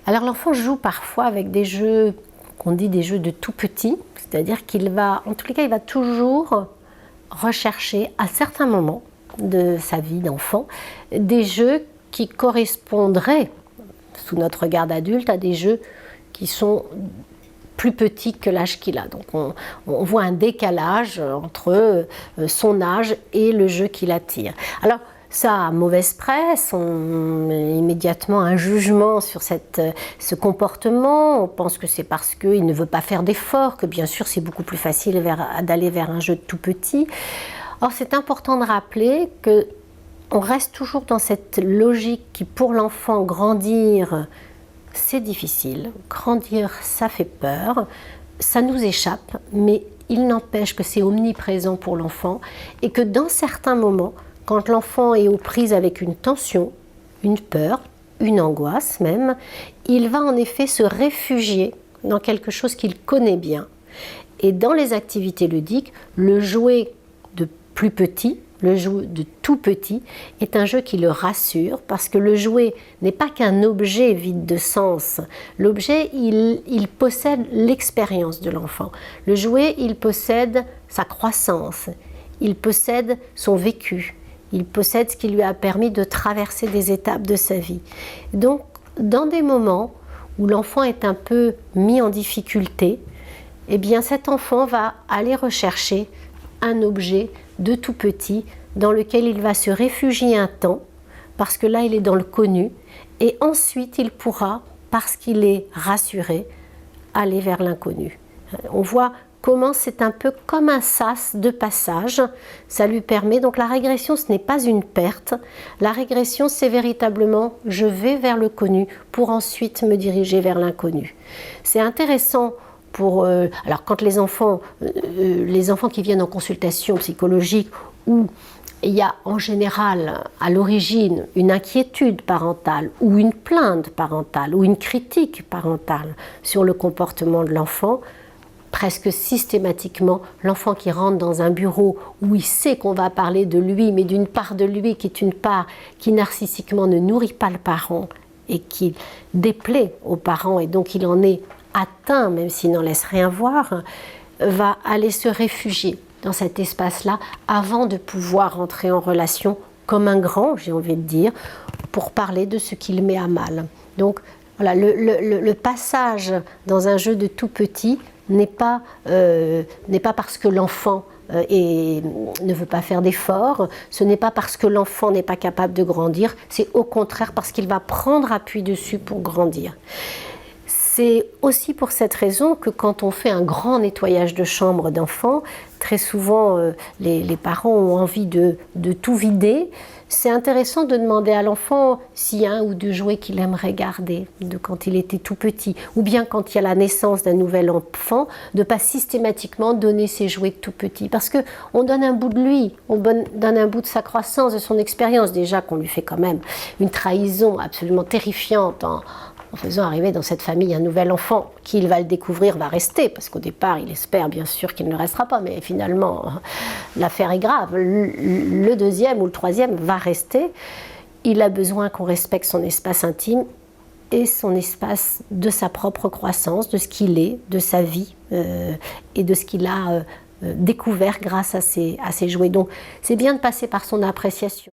Alors l'enfant joue parfois avec des jeux qu'on dit des jeux de tout petit, c'est-à-dire qu'il va, en tous les cas, il va toujours rechercher à certains moments de sa vie d'enfant des jeux qui correspondraient, sous notre regard d'adulte, à des jeux qui sont plus petits que l'âge qu'il a. Donc on voit un décalage entre son âge et le jeu qui l'attire. Alors ça a mauvaise presse, on met immédiatement un jugement sur ce comportement, on pense que c'est parce qu'il ne veut pas faire d'efforts, que bien sûr c'est beaucoup plus facile d'aller vers un jeu de tout petit. Or c'est important de rappeler qu'on reste toujours dans cette logique qui pour l'enfant grandir, c'est difficile, grandir ça fait peur, ça nous échappe, mais il n'empêche que c'est omniprésent pour l'enfant et que dans certains moments, quand l'enfant est aux prises avec une tension, une peur, une angoisse même, il va en effet se réfugier dans quelque chose qu'il connaît bien. Et dans les activités ludiques, le jouet de plus petit, le jouet de tout petit, est un jeu qui le rassure parce que le jouet n'est pas qu'un objet vide de sens. L'objet, il possède l'expérience de l'enfant. Le jouet, il possède sa croissance, il possède son vécu. Il possède ce qui lui a permis de traverser des étapes de sa vie. Donc, dans des moments où l'enfant est un peu mis en difficulté, eh bien cet enfant va aller rechercher un objet de tout petit dans lequel il va se réfugier un temps, parce que là il est dans le connu, et ensuite il pourra, parce qu'il est rassuré, aller vers l'inconnu. On voit comment c'est un peu comme un sas de passage, ça lui permet, donc la régression ce n'est pas une perte, la régression c'est véritablement je vais vers le connu pour ensuite me diriger vers l'inconnu. C'est intéressant pour, alors quand les enfants qui viennent en consultation psychologique où il y a en général à l'origine une inquiétude parentale ou une plainte parentale ou une critique parentale sur le comportement de l'enfant, presque systématiquement, l'enfant qui rentre dans un bureau où il sait qu'on va parler de lui, mais d'une part de lui qui est une part qui narcissiquement ne nourrit pas le parent et qui déplaît aux parents et donc il en est atteint, même s'il n'en laisse rien voir, va aller se réfugier dans cet espace-là avant de pouvoir entrer en relation comme un grand, j'ai envie de dire, pour parler de ce qu'il met à mal. Donc voilà, le passage dans un jeu de tout petit n'est pas parce que l'enfant ne veut pas faire d'efforts, ce n'est pas parce que l'enfant n'est pas capable de grandir, c'est au contraire parce qu'il va prendre appui dessus pour grandir. C'est aussi pour cette raison que quand on fait un grand nettoyage de chambre d'enfants, très souvent les parents ont envie de tout vider. C'est intéressant de demander à l'enfant s'il y a un ou deux jouets qu'il aimerait garder de quand il était tout petit. Ou bien quand il y a la naissance d'un nouvel enfant, de ne pas systématiquement donner ses jouets de tout petit. Parce qu'on donne un bout de lui, on donne un bout de sa croissance, de son expérience. Déjà qu'on lui fait quand même une trahison absolument terrifiante en faisant arriver dans cette famille un nouvel enfant qui, il va le découvrir, va rester, parce qu'au départ, il espère bien sûr qu'il ne restera pas, mais finalement, l'affaire est grave. Le deuxième ou le troisième va rester. Il a besoin qu'on respecte son espace intime et son espace de sa propre croissance, de ce qu'il est, de sa vie et de ce qu'il a découvert grâce à ses jouets. Donc, c'est bien de passer par son appréciation.